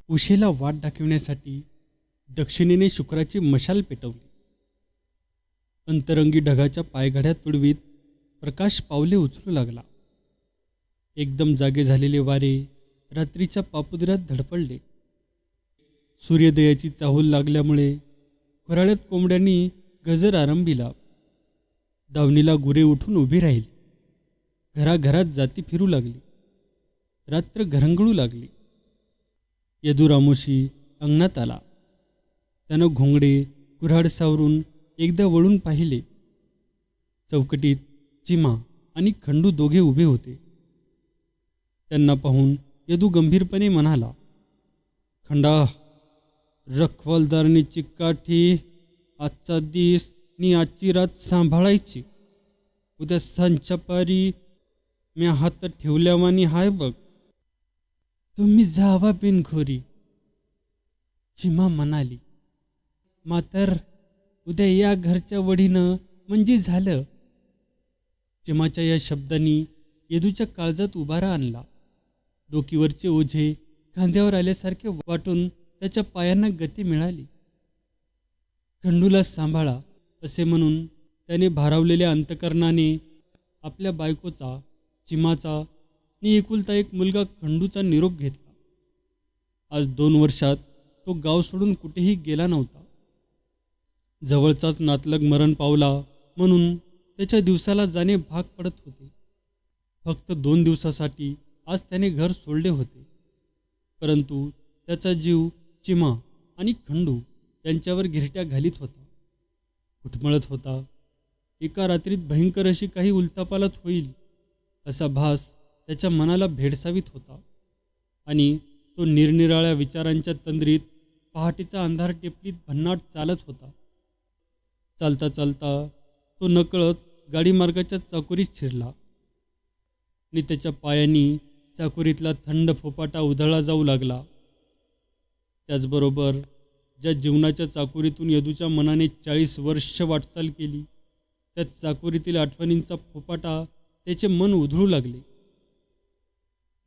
उशेला वाट दाखविण्यासाठी दक्षिणेने शुक्राची मशाल पेटवली. अंतरंगी ढगाच्या पायघड्या तुडवीत प्रकाश पावले उचलू लागला. एकदम जागे झालेले वारे रात्रीच्या पापुद्र्यात धडपडले. सूर्योदयाची चाहूल लागल्यामुळे फराळ्यात कोंबड्यांनी गजर आरंभिला. दावणीला गुरे उठून उभी राहिली. घराघरात जाती फिरू लागली. रात्र घरंगळू लागली. यदुरामोशी अंगणात आला. त्यानं घोंगडे कुऱ्हाड सावरून एकदा वळून पाहिले. चौकटीत चिमा आणि खंडू दोघे उभे होते. त्यांना पाहून यदू गंभीरपणे म्हणाला, खंडा, रखवालदारणीची काठी आजचा दिस नी आजची रात सांभाळायची. उद्या सांजच्या पारी म्या हात ठेवल्यावानी हाय बघ. तुम्ही जावा बिनखोरी, चिमा म्हणाली. मातर उद्या या घरच्या वडीनं म्हणजे झालं. चिमाच्या या शब्दांनी यदूच्या काळजात उभारा आणला. डोकीवरचे ओझे खांद्यावर आल्यासारखे वाटून त्याच्या पायांना गती मिळाली. खंडूला सांभाळा असे म्हणून त्याने भारावलेल्या अंतकरणाने आपल्या बायकोचा, चिमाचा आणि एकुलता एक मुलगा खंडूचा निरोप घेतला. आज 2 वर्षात तो गाव सोडून कुठेही गेला नव्हता. जवळचाच नातलग मरण पावला म्हणून त्याच्या दिवसाला जाणे भाग पडत होते. फक्त 2 दिवसासाठी आज त्याने घर सोडले होते. परंतु त्याचा जीव चिमा आणि खंडू यांच्यावर गिरट्या घालीत होता, घुटमळत होता. एका रात्रीत भयंकर अशी काही उलथापालथ होईल असा भास त्याच्या मनाला भेडसावीत होता. आणि तो निरनिराळ्या विचारांच्या तंद्रीत पहाटेचा अंधार टेपलीत भन्नाट चालत होता. चालता चालता तो नकळत गाडीमार्गाच्या चाकोरीत शिरला आणि त्याच्या पायांनी चाकोरीतला थंड फोपाटा उधळला जाऊ लागला. त्याचबरोबर ज्या जीवनाच्या चाकोरीतून यदूच्या मनाने 40 वर्ष वाटचाल केली, त्या चाकोरीतील आठवणींचा फोपाटा त्याचे मन उधळू लागले.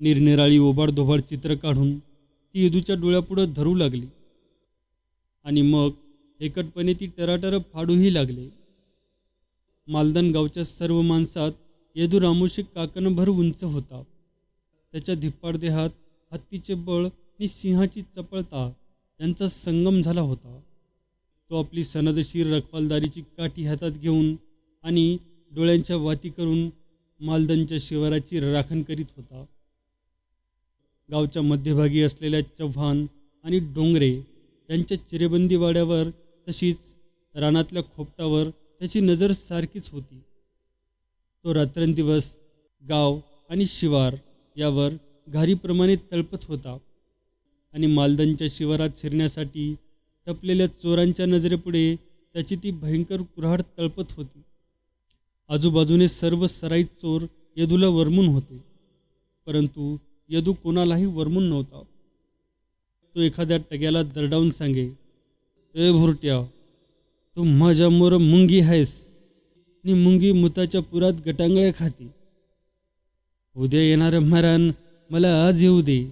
निरनिराळी ओबाडधोबाड चित्र काढून ती यदूच्या डोळ्यापुढं धरू लागली. आणि मग एकटपणे ती टराटर फाडूही लागले. मालदान गावच्या सर्व माणसात यदू रामोशी काकणभर उंच होता. त्याच्या धिप्पाड देहात हत्तीचे बळ आणि सिंहाची चपळता यांचा संगम झाला होता. तो आपली सनदशीर रखवालदारीची काठी हातात घेऊन आणि डोळ्यांच्या वाती करून मालदानच्या शिवाराची राखण करीत होता. गावच्या मध्यभागी असलेल्या चव्हाण आणि डोंगरे यांच्या चिरेबंदी वाड्यावर तशीच रानातल्या खोपटावर त्याची नजर सारखीच होती. तो रात्रंदिवस गाव आणि शिवार यावर घारीप्रमाणे तळपत होता आणि मालदानच्या शिवारात शिरण्यासाठी टपलेल्या चोरांच्या नजरेपुढे त्याची ती भयंकर कुऱ्हाड तळपत होती. आजूबाजूने सर्व सराईत चोर यदूला वर्मून होते, परंतु यदू कोणालाही वर्मून नव्हता. तो एखाद्या टग्याला दरडावून सांगे, ए भुरट्या, तू माझ्या मोर मुंगी आहेस आणि मुंगी मुताच्या पुरात गटांगळे खाती. उद्या येणारं मरण मला आज येऊ दे,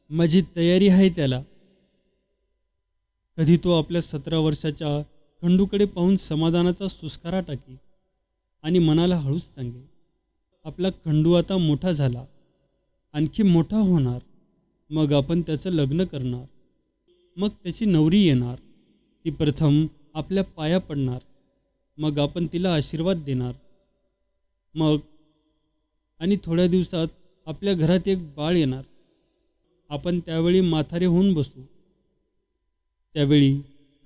माझी तयारी आहे त्याला. कधी तो आपल्या 17 वर्षाच्या खंडूकडे पाहून समाधानाचा सुस्कारा टाकी आणि मनाला हळूच सांगे, आपला खंडू आता मोठा झाला, आणखी मोठा होणार. मग आपण त्याचं लग्न करणार. मग त्याची नवरी येणार. ती प्रथम आपल्या पाया पडणार. मग आपण तिला आशीर्वाद देणार. मग आणि थोड्या दिवसात आपल्या घरात एक बाळ येणार. आपण त्यावेळी म्हातारे होऊन बसू. त्यावेळी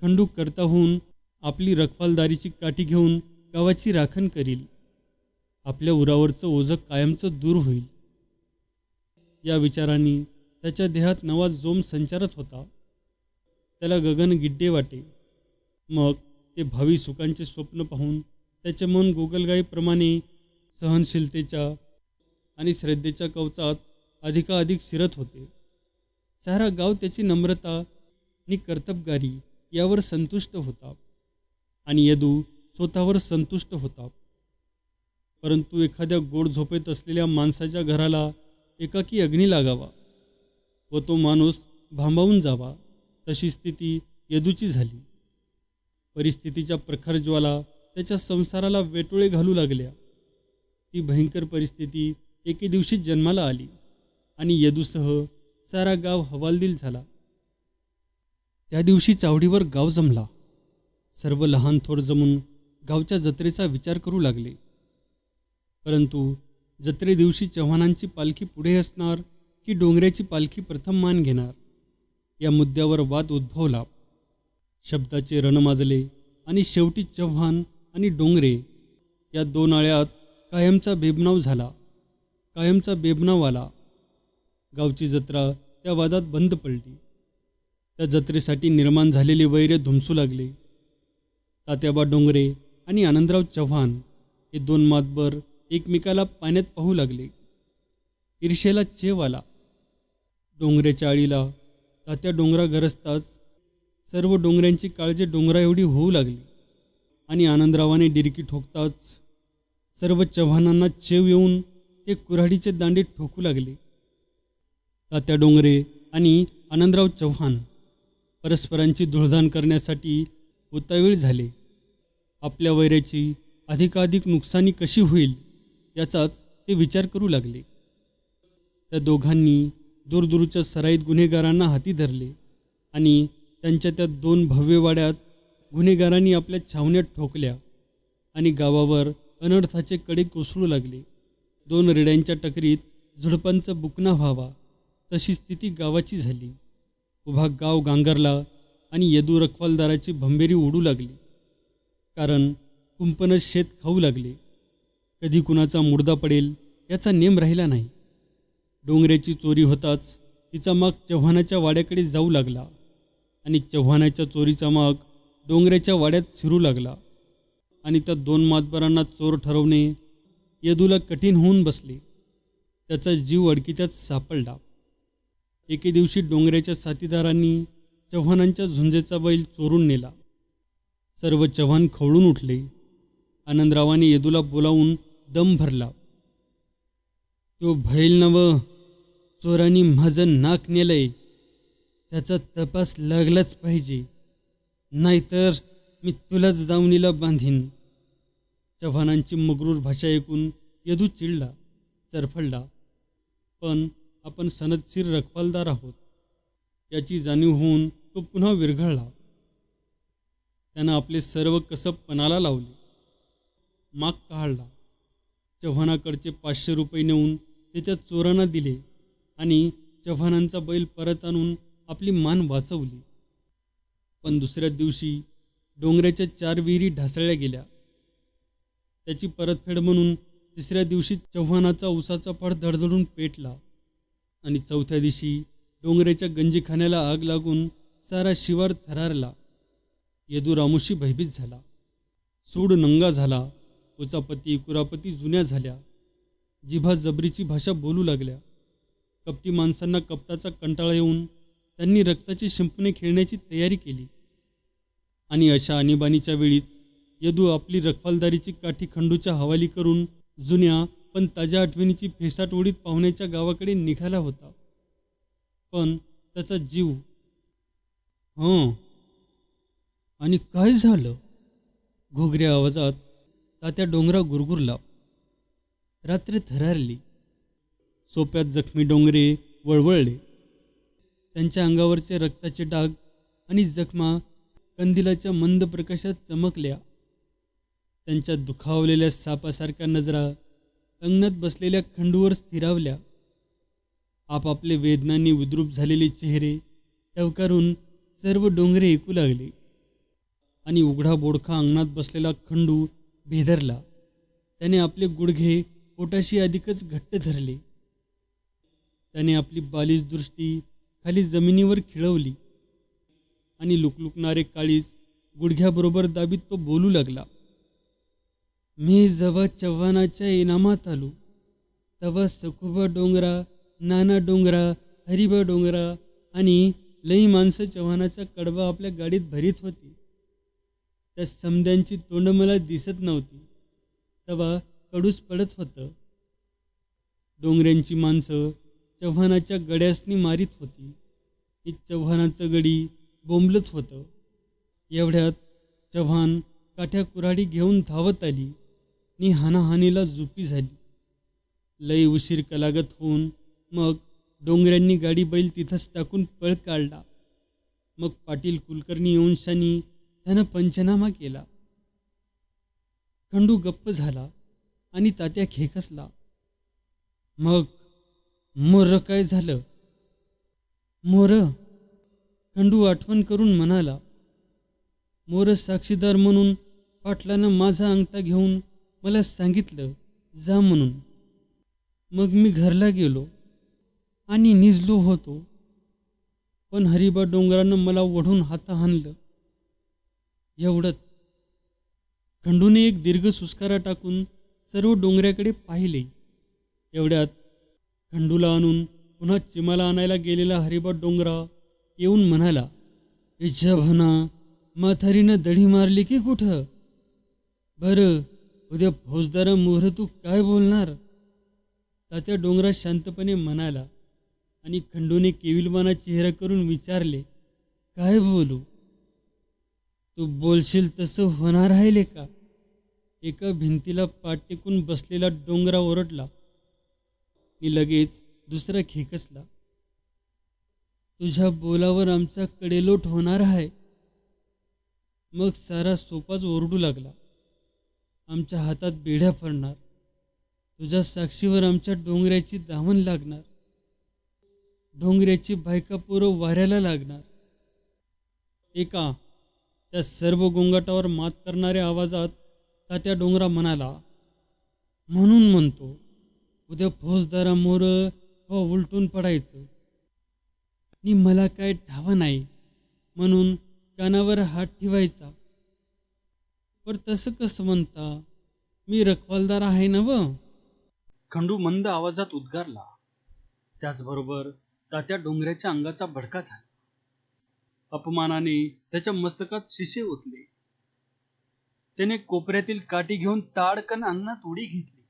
खंडू करता होऊन आपली रखवालदारीची काठी घेऊन गावाची राखण करील. आपल्या उरावरचं ओझं कायमचं दूर होईल. या विचारांनी त्याच्या देहात नवा जोम संचारत होता. त्याला गगन गिड्डे वाटे. मग ते भावी सुखांचे स्वप्न पाहून त्याचे मन गोगलगाईप्रमाणे सहनशीलतेच्या आणि श्रद्धेच्या कवचात अधिकाधिक शिरत होते. सारा गाव त्याची नम्रता आणि कर्तबगारी यावर संतुष्ट होता आणि यदू स्वतःवर संतुष्ट होता. परंतु एखाद्या गोड झोपेत असलेल्या माणसाच्या घराला एकाकी अग्नी लागावा व तो माणूस भांबावून जावा तशी स्थिती यदूची झाली. परिस्थितीच्या प्रखर ज्वाला त्याच्या संसाराला वेटोळे घालू लागल्या. ती भयंकर परिस्थिती एके दिवशी जन्माला आली आणि यदूसह सारा गाव हवालदिल झाला. त्या दिवशी चावडीवर गाव जमला. सर्व लहान थोर जमून गावच्या जत्रेचा विचार करू लागले. परंतु जत्रे दिवशी चव्हाणांची पालखी पुढे असणार की डोंगऱ्याची पालखी प्रथम मान घेणार या मुद्द्यावर वाद उद्भवला. शब्दाचे रण माजले आणि शेवटी चव्हाण आणि डोंगरे या दोन आळ्यात कायमचा बेबनाव झाला. कायमचा बेबनाव आला. गावची जत्रा त्या वादात बंद पडली. त्या जत्रेसाठी निर्माण झालेले वैर धुमसू लागले. तात्याबा डोंगरे आणि आनंदराव चव्हाण हे दोन मातबर एकमेकाला पाण्यात पाहू लागले. ईर्षेला चेव आला. डोंगरेच्या आळीला तात्या डोंगरा गरजताच सर्व डोंगऱ्यांची काळजी डोंगरा एवढी होऊ लागली आणि आनंदरावाने डिरकी ठोकताच सर्व चव्हाणांना चेव येऊन ते कुऱ्हाडीचे दांडे ठोकू लागले. तात्या डोंगरे आणि आनंदराव चव्हाण परस्परांची धुळधाण करण्यासाठी उतावीळ झाले. आपल्या वैऱ्याची अधिकाधिक नुकसानी कशी होईल याचाच ते विचार करू लागले. त्या दोघांनी दूरदूरच्या सराईत गुन्हेगारांना हाती धरले आणि त्यांच्या त्या दोन भव्य वाड्यात गुन्हेगारांनी आपल्या छावण्यात ठोकल्या आणि गावावर अनर्थाचे कडे कोसळू लागले. दोन रेड्यांच्या टकरीत झुडपांचा बुकना व्हावा तशी स्थिती गावाची झाली. उभा गाव गांगरला आणि यदू रखवालदाराची भंबेरी उडू लागली. कारण कुंपणच शेत खाऊ लागले. कधी कुणाचा मुर्दा पडेल याचा नेम राहिला नाही. डोंगऱ्याची चोरी होताच तिचा माग चव्हाणाच्या वाड्याकडे जाऊ लागला आणि चव्हाणाच्या चोरीचा माग डोंगऱ्याच्या वाड्यात शिरू लागला आणि त्या दोन मातबरांना चोर ठरवणे यदूला कठीण होऊन बसले. त्याचा जीव अडकित्यात सापडला. एके दिवशी डोंगऱ्याच्या साथीदारांनी चव्हाणांच्या झुंजेचा बैल चोरून नेला. सर्व चव्हाण खवळून उठले. आनंदरावाने यदूला बोलावून दम भरला. तो बैल नव, चोरांनी माझं नाक नेलंय, त्याचा तपास लागलाच पाहिजे, नाहीतर मी तुलाच दावणीला बांधीन. चव्हाणांची मगरूर भाषा ऐकून यदू चिडला, चरफडला. पण आपण सनदशीर रखवालदार आहोत याची जाणीव होऊन तो पुन्हा विरघळला. त्यानं आपले सर्व कसब पणाला लावले. माग काढला. चव्हाणाकडचे 500 रुपये नेऊन ते त्या चोरांना दिले आणि चव्हाणांचा बैल परत आणून आपली मान वाचवली. पण दुसऱ्या दिवशी डोंगऱ्याच्या 4 विहिरी ढासळल्या गेल्या. त्याची परतफेड म्हणून तिसऱ्या दिवशी चव्हाणाचा उसाचा फड धडधडून पेटला आणि चौथ्या दिवशी डोंगऱ्याच्या गंजीखान्याला आग लागून सारा शिवार थरारला. यदू रामोशी भयभीत झाला. सूड नंगा झाला. उचापती कुरापती जुन्या झाल्या. जिभा जबरीची भाषा बोलू लागल्या. कपटी माणसांना कपटाचा कंटाळा येऊन त्यांनी रक्ताची शिंपणे खेळण्याची तयारी केली. आणि अशा आणीबाणीच्या वेळीच यदू आपली रखवालदारीची काठी खंडूच्या हवाली करून जुन्या पण ताज्या आठवणीची फेसाट ओढीत पाहुण्याच्या गावाकडे निघाला होता. पण त्याचा जीव आणि काय झालं? घोगऱ्या आवाजात तात्या डोंगरा गुरगुरला. रात्र थरारली. सोप्यात जखमी डोंगरे वळवळले. त्यांच्या अंगावरचे रक्ताचे डाग आणि जखमा कंदिलाच्या मंद प्रकाशात चमकल्या. त्यांच्या दुखावलेल्या सापासारख्या नजरा अंगणात बसलेल्या खंडूवर स्थिरावल्या. आपापले वेदनांनी विद्रूप झालेले चेहरे टवकारून सर्व डोंगरे ऐकू लागले आणि उघडा बोडखा अंगणात बसलेला खंडू भेदरला. त्याने आपले गुडघे पोटाशी अधिकच घट्ट धरले. त्याने आपली बालिश दृष्टी खाली जमिनीवर खिळवली आणि लुकलुकणारे काळीज गुडघ्याबरोबर दाबीत तो बोलू लागला. मी जेव्हा चव्हाणाच्या इनामात आलो तेव्हा सखुबा डोंगरा, नाना डोंगरा, हरिबा डोंगरा आणि लई माणसं चव्हाणाचा कडबा आपल्या गाडीत भरीत होती. त्या समद्यांची तोंड मला दिसत नव्हती. तेव्हा कडूस पडत होतं. डोंगऱ्यांची माणसं चव्हाणाच्या गड्यासनी मारीत होती. की चव्हाणाचं गडी बोंबलत होतं. एवढ्यात चव्हाण काठ्या कुऱ्हाडी घेऊन धावत आली आणि हाणाहाणीला जुपी झाली. लई उशीर कलागत होऊन मग डोंगऱ्यांनी गाडी बैल तिथंच टाकून पळ काढला. मग पाटील कुलकर्णी येऊन शानी त्यानं पंचनामा केला. खंडू गप्प झाला आणि तात्या खेकसला. मग मोर काय झालं? मोर? खंडू आठवण करून म्हणाला. मोर साक्षीदार म्हणून पाटलानं माझा अंगठा घेऊन मला सांगितलं जा म्हणून. मग मी घरला गेलो आणि निजलो होतो, पण हरिबा डोंगरानं मला ओढून हाता हाणलं. एवढंच. खंडूने एक दीर्घ सुस्कारा टाकून सर्व डोंगऱ्याकडे पाहिले. एवढ्यात खंडूला आणून पुन्हा चिमाला आणायला गेलेला हरिबा डोंगरा येऊन म्हणाला, इच्छा भना म्हातारीनं दढी मारली की कुठं? बरं, उद्या फौजदारा मोहर तू काय बोलणार? तात्या डोंगरा शांतपणे म्हणाला आणि खंडूने केविलवाना चेहरा करून विचारले, काय बोलू? तू बोलशील तसं होणार आहे लेका. एका भिंतीला पाठ टेकून बसलेला डोंगरा ओरडला आणि लगेच दुसरा खेकसला. तुझ्या बोलावर आमचा कडेलोट होणार आहे. मग सारा सोपाच ओरडू लागला, आमच्या हातात बेड्या पडणार. तुझ्या साक्षीवर आमच्या डोंगऱ्याची दामन लागणार. डोंगऱ्याची बायका पोरं वाऱ्याला लागणार. एका त्या सर्व गोंगाटावर मात करणाऱ्या आवाजात तात्या डोंगरा म्हणाला, म्हणून म्हणतो उद्या फौजदारा मोर हो उलटून पडायचं. आणि मला काय ठाव नाही म्हणून कानावर हात ठेवायचा. पण तसं कसं म्हणता? मी रखवालदार आहे ना व? खंडू मंद आवाजात उद्गारला. त्याचबरोबर तात्या डोंगऱ्याच्या अंगाचा भडका झाला. अपमानाने त्याच्या मस्तकात शिसे ओतले. त्याने कोपऱ्यातील काठी घेऊन ताडकन अन्नात उडी घेतली.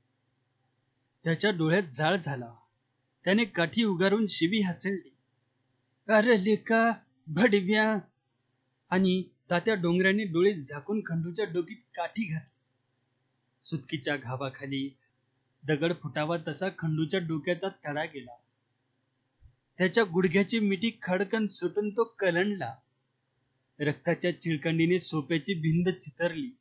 त्याच्या डोळ्यात जाळ झाला. त्याने काठी उगारून शिवी हसळली, अरे लेका भडव्या. आणि तात्या डोंगऱ्याने डोळे झाकून खंडूच्या डोकीत काठी घातली. सुतकीच्या घावाखाली दगड फुटावा तसा खंडूच्या डोक्याचा तडा गेला. त्याच्या गुडघ्याची मिठी खडकन सुटून तो कलंडला. रक्ताच्या चिळकंडीने सोप्याची भिंत चितरली.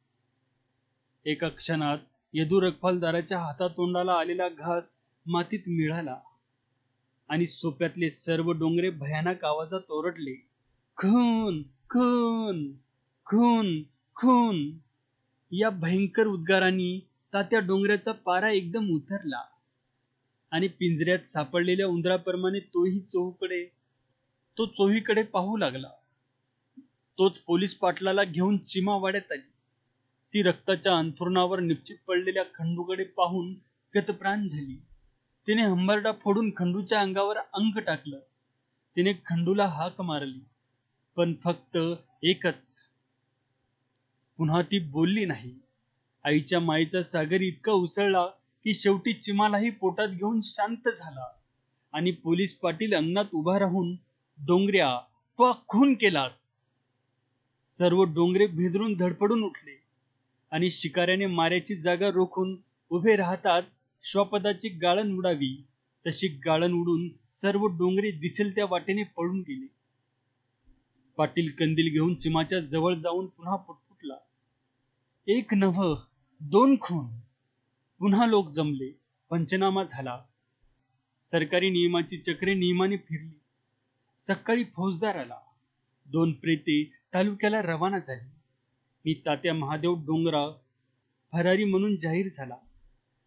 एका क्षणात यदू रखवालदाराच्या हातातोंडाला आलेला घास मातीत मिळाला आणि सोप्यातले सर्व डोंगरे भयानक आवाजात ओरडले, खून खून खून खून. या भयंकर उद्गारांनी तात्या डोंगऱ्याचा पारा एकदम उतरला आणि पिंजऱ्यात सापडलेल्या उंदराप्रमाणे तो चोहीकडे पाहू लागला. तोच पोलीस पाटलाला घेऊन चिमावाड्यात आली. ती रक्ताच्या अंथरुणावर निश्चित पडलेल्या खंडूकडे पाहून गतप्राण झाली. तिने हंबरडा फोडून खंडूच्या अंगावर अंग टाकलं. तिने खंडूला हाक मारली, पण फक्त एकच. पुन्हा ती बोलली नाही. आईच्या मायेचा सागर इतका उसळला की शेवटी चिमालाही पोटात घेऊन शांत झाला आणि पोलीस पाटील अंगणात उभा राहून, डोंगऱ्या तो खून केलास. सर्व डोंगरे भेदरून धडपडून उठले आणि शिकाऱ्याने माऱ्याची जागा रोखून उभे राहताच श्वापदाची गाळण उडावी तशी गाळण उडून सर्व डोंगरे दिसेल त्या वाटेने पळून गेले. पाटील कंदील घेऊन चिमाच्या जवळ जाऊन पुन्हा पुटपुटला, एक नव्ह दोन खून. पुन्हा लोक जमले. पंचनामा झाला. सरकारी नियमाची चक्रे नियमाने फिरली. सकाळी फौजदार आला. 2 प्रेते तालुक्याला रवाना झाली. मी तात्या महादेव डोंगरा फरारी म्हणून जाहीर झाला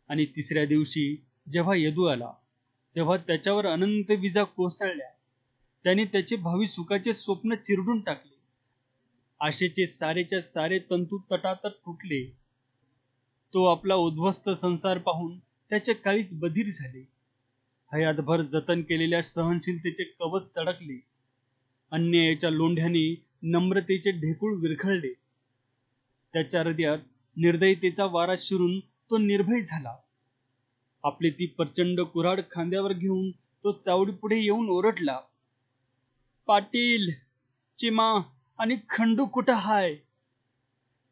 आणि 3ऱ्या दिवशी जेव्हा यदू आला तेव्हा त्याच्यावर अनंत विजा कोसळल्या. त्याने त्याचे भावी सुखाचे स्वप्न चिरडून टाकले. आशेचे सारेच्या सारे तंतू तटातट फुटले. तो आपला उद्ध्वस्त संसार पाहून त्याचे काळीच बधीर झाले. हयातभर जतन केलेल्या सहनशीलतेचे कवच तडकले. अन्यायाच्या लोंढ्याने नम्रतेचे ढेकूळ विरघळले. त्याच्या हृदयात निर्दयतेचा वारा शिरून तो निर्भय झाला. आपली ती प्रचंड कुऱ्हाड खांद्यावर घेऊन तो चावडी पुढे येऊन ओरडला, पाटील, चिमा आणि खंडू कुठं हाय?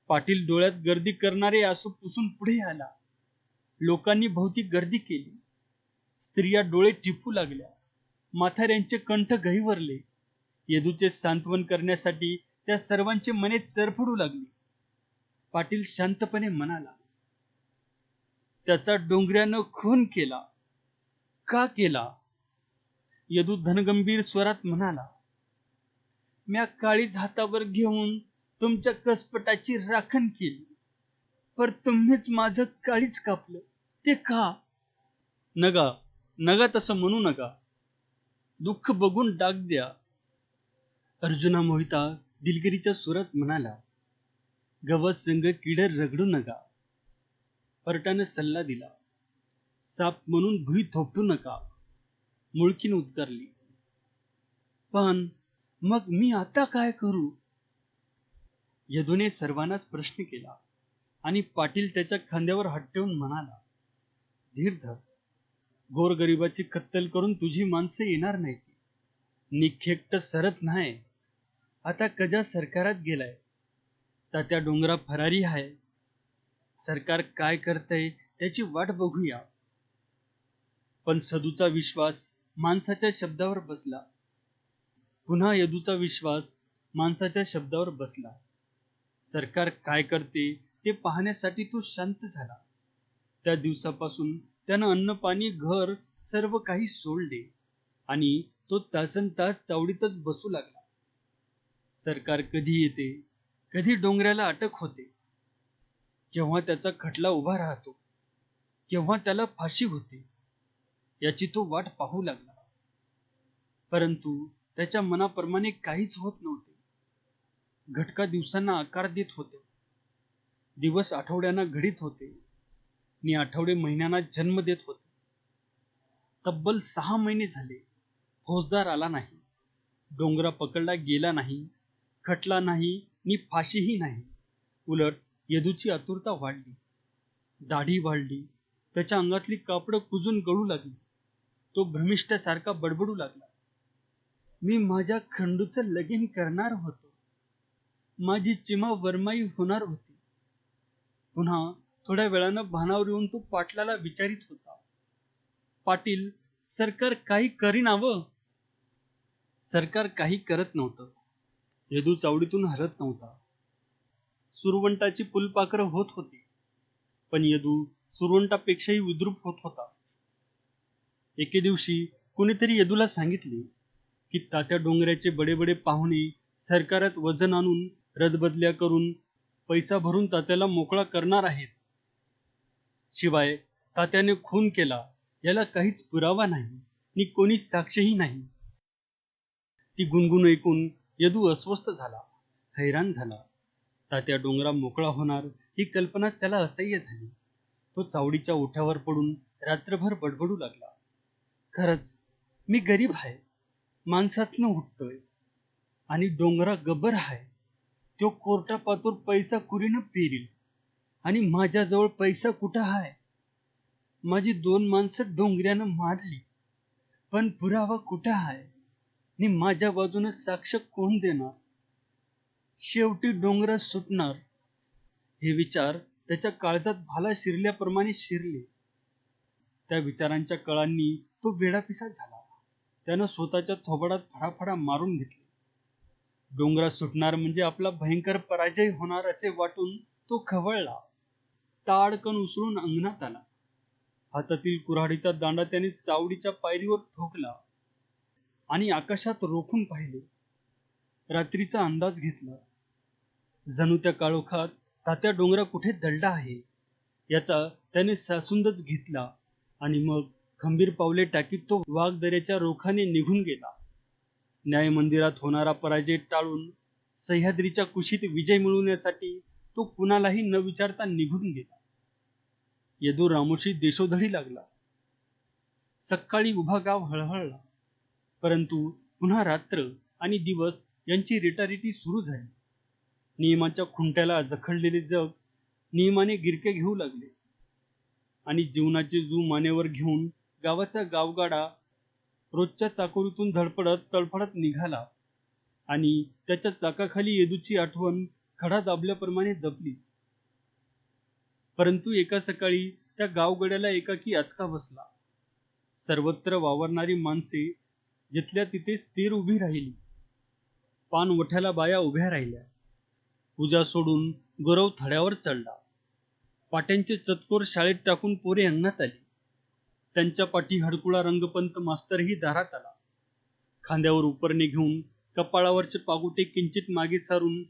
पाटील डोळ्यात गर्दी करणारे आसू पुसून पुढे आला. लोकांनी भोवती गर्दी केली. स्त्रिया डोळे टिपू लागल्या. म्हाताऱ्यांचे कंठ गहिवरले. येदूचे सांत्वन करण्यासाठी त्या सर्वांची मने चरफडू लागली. पाटील शांतपणे म्हणाला, त्याचा डोंगऱ्यानं खून केला. का केला? यदू धनगंभीर स्वरात म्हणाला, म्या काळीज हातावर घेऊन तुमच्या कसपटाची राखण केली, पर तुम्हीच माझं काळीज कापलं. ते का? नगा नगा तसं म्हणू नका. दुःख बघून डाग द्या. अर्जुना मोहिता दिलगिरीच्या सुरात म्हणाला, गवत संग किडर रगडू नका. परटानं सल्ला दिला, साप म्हणून भुई थोपटू नका. मुळकीन उद्गारली, पण मग मी आता काय करू? यदूने सर्वांनाच प्रश्न केला आणि पाटील त्याच्या खांद्यावर हात ठेवून म्हणाला, धीर धर. गोरगरिबाची कत्तल करून तुझी माणसं येणार नाहीत. निखेकट सरत नाही. आता कजा सरकारात गेलाय. तात्या डोंगरा फरारी आहे. सरकार काय करतंय त्याची वाट बघूया. पण सदूचा विश्वास माणसाच्या शब्दावर बसला. पुन्हा यदूचा विश्वास माणसाच्या शब्दावर बसला. सरकार काय करते ते पाहण्यासाठी तो शांत झाला. त्या दिवसापासून त्यानं अन्न पाणी घर सर्व काही सोडले आणि तो तासनतास चावडीतच बसू लागला. सरकार कधी येते, कधी डोंगऱ्याला अटक होते, केव्हा त्याचा खटला उभा राहतो, केव्हा त्याला फाशी होते, याची तो वाट पाहू लागला. परंतु त्याच्या मनाप्रमाणे काहीच होत नव्हते. घटका दिवसांना आकार देत होते, दिवस आठवड्यांना घडीत होते आणि आठवडे महिन्यांना जन्म देत होते. तब्बल 6 महिने झाले. फौजदार आला नाही, डोंगरा पकडला गेला नाही, खटला नाही नि फाशीही नाही. उलट यदूची आतुरता वाढली, दाढी वाढली, त्याच्या अंगातली कापडं कुजून गळू लागली. तो भ्रमिष्ठासारखा बडबडू लागला, मी माझ्या खंडूचं लगीन करणार होतो. माझी चिमा वरमाई होणार होती. पुन्हा थोड्या वेळानं भानावर येऊन तो पाटलाला विचारित होता, पाटील, सरकार काही करीनावं? सरकार काही करत नव्हतं. यदू चावडीतून हलत नव्हता. सुरवंटाची फुलपाखरं होत होती, पण यदू सुरवंटापेक्षाही विद्रूप होत होता. एके दिवशी कुणीतरी यदूला सांगितले की तात्या डोंगऱ्याचे बडे बडे पाहुणे सरकारात वजन आणून रदबदल्या करून पैसा भरून तात्याला मोकळा करणार आहेत. शिवाय तात्याने खून केला याला काहीच पुरावा नाही नि कोणी साक्षीही नाही. ती गुणगुण ऐकून यदू अस्वस्थ झाला, हैराण झाला. तात्या डोंगरा मोकळा होणार ही कल्पनाच त्याला असह्य झाली. तो चावडीच्या ओठ्यावर पडून रात्रभर बडबडू लागला, खरंच मी गरीब आहे, माणसातनं उठतोय आणि डोंगरा गब्बर आहे. तो कोर्टापातूर पैसा कुरीनं पेरील आणि माझ्याजवळ पैसा कुठं आहे? माझी 2 माणसं डोंगऱ्यानं मारली, पण पुरावा कुठं आहे नि माझ्या बाजूनं साक्ष कोण देणार? शेवटी डोंगरा सुटणार. हे विचार त्याच्या काळजात भाला शिरल्याप्रमाणे शिरले. त्या विचारांच्या कळांनी तो वेडापिसा झाला. त्यानं स्वतःच्या थोबाडात फडाफडा मारून घेतले. डोंगरा सुटणार म्हणजे आपला भयंकर पराजय होणार असे वाटून तो खवळला. ताडकन उसळून अंगणात आला. हातातील कुऱ्हाडीचा दांडा त्याने चावडीच्या पायरीवर ठोकला आणि आकाशात रोखून पाहिले. रात्रीचा अंदाज घेतला. जणू त्या काळोखात तात्या डोंगरा कुठे दडला आहे याचा त्याने सासूंदच घेतला आणि मग खंबीर पावले टाकीत तो वाघदऱ्याच्या रोखाने निघून गेला. न्याय मंदिरात होणारा पराजय टाळून सह्याद्रीच्या कुशीत विजय मिळवण्यासाठी तो कुणालाही न विचारता निघून गेला. यदू रामोशी देशोधडी लागला. सकाळी उभा गाव हळहळला, परंतु पुन्हा रात्र आणि दिवस यांची रेटारेटी सुरू झाली. नियमाच्या खुंट्याला जखडलेले जग नियमाने गिरके घेऊ लागले आणि जीवनाचे जू मानेवर घेऊन गावाचा गावगाडा रोजच्या चाकोरीतून धडपडत तडफडत निघाला. आणि त्याच्या चाकाखाली येदूची आठवण खडा दाबल्याप्रमाणे दबली. परंतु एका सकाळी त्या गावगड्याला एकाकी आचका बसला. सर्वत्र वावरणारी माणसे जिथल्या तिथे स्थिर उभी राहिली. पानवठ्याला बाया उभ्या राहिल्या. पूजा सोडून गुरव थड्यावर चढला. पाट्यांचे चतकोर शाळेत टाकून पोरे अंगणात आली. त्यांच्या पाठी हडकुळा रंगपंत मास्तरही दारात आला. खांद्यावर उपरणे घेऊन कपाळावरचे पागोटे किंचित मागे सारून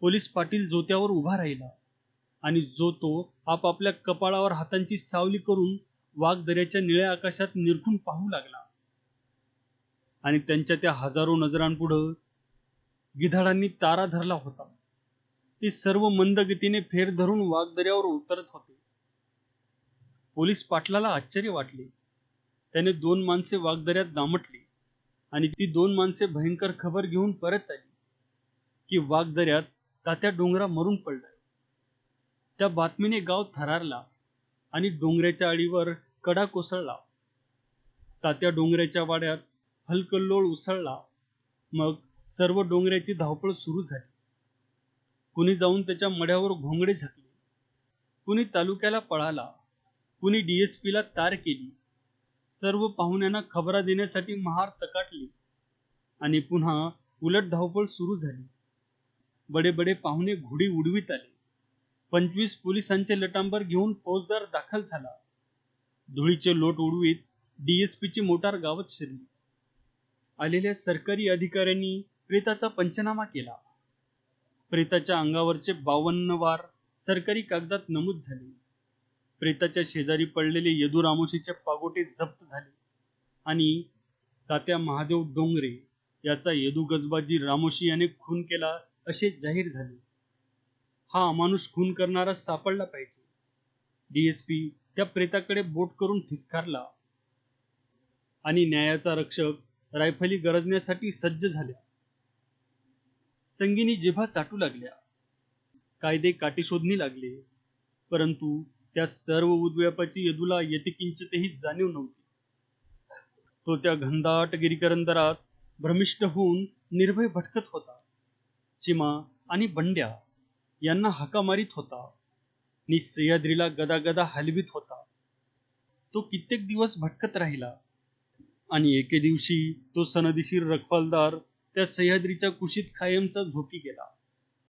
पोलीस पाटील जोत्यावर उभा राहिला आणि जो तो आपापल्या कपाळावर हातांची सावली करून वाघदऱ्याच्या निळ्या आकाशात निरखून पाहू लागला. आणि त्यांच्या त्या हजारो नजरांपुढं गिधाडांनी तारा धरला होता. ते सर्व मंदगतीने फेर धरून वाघदऱ्यावर उतरत होते. पोलीस पाटलाला आश्चर्य वाटले. त्याने 2 माणसे वाघदऱ्यात दामटली आणि ती 2 माणसे भयंकर खबर घेऊन परत आली की वाघदऱ्यात तात्या डोंगरा मरून पडलाय. त्या बातमीने गाव थरारला आणि डोंगराच्या आडीवर कडा कोसळला. तात्या डोंगराच्या वाड्यात हलकल्लोळ उसळला. मग सर्व डोंगराची धावपळ सुरू झाली. कुणी जाऊन त्याच्या मड्यावर घोंगडे झाकले, कुणी तालुक्याला पळाला, कुणी DSPला तार केली. सर्व पाहुण्यांना खबरा देण्यासाठी महार तकाटली आणि पुन्हा उलट धावपळ सुरू झाली. बडे बडे पाहुणे घोडी उडवीत आले. 25 पोलिसांचे लटांबर घेऊन फौजदार दाखल झाला. धुळीचे लोट उडवीत DSPची मोटार गावात शिरली. आलेल्या सरकारी अधिकाऱ्यांनी प्रेताचा पंचनामा केला. प्रेताच्या अंगावरचे 52 वार सरकारी कागदात नमूद झाले. प्रेताच्या शेजारी पडलेले यदू रामोशीचे पागोटे जप्त झाले आणि तात्या महादेव डोंगरे याचा यदू गजबाजी रामोशी याने खून केला असे जाहीर झाले. हा अमानुष खून करणारा सापडला पाहिजे. DSP त्या प्रेताकडे बोट करून ठिसकारला आणि न्यायाचा रक्षक रायफली गरजण्यासाठी सज्ज झाल्या. संगीनी जिभा चाटू लागल्या. कायदे काठी शोधणी लागले. परंतु त्या सर्व उद्व्यापाची यदूला यतिकिंचितही जाणीव नव्हती. तो त्या घनदाट गिरीकरंदरात भ्रमिष्ट होऊन निर्भय भटकत होता. चिमा आणि बंड्या यांना हाका मारित होता. नि सह्याद्रीला गदागदा हलवीत होता. तो कित्येक दिवस भटकत राहिला आणि एके दिवशी तो सनदीशीर रखवालदार त्या सह्याद्रीच्या कुशीत कायमचा झोपी गेला.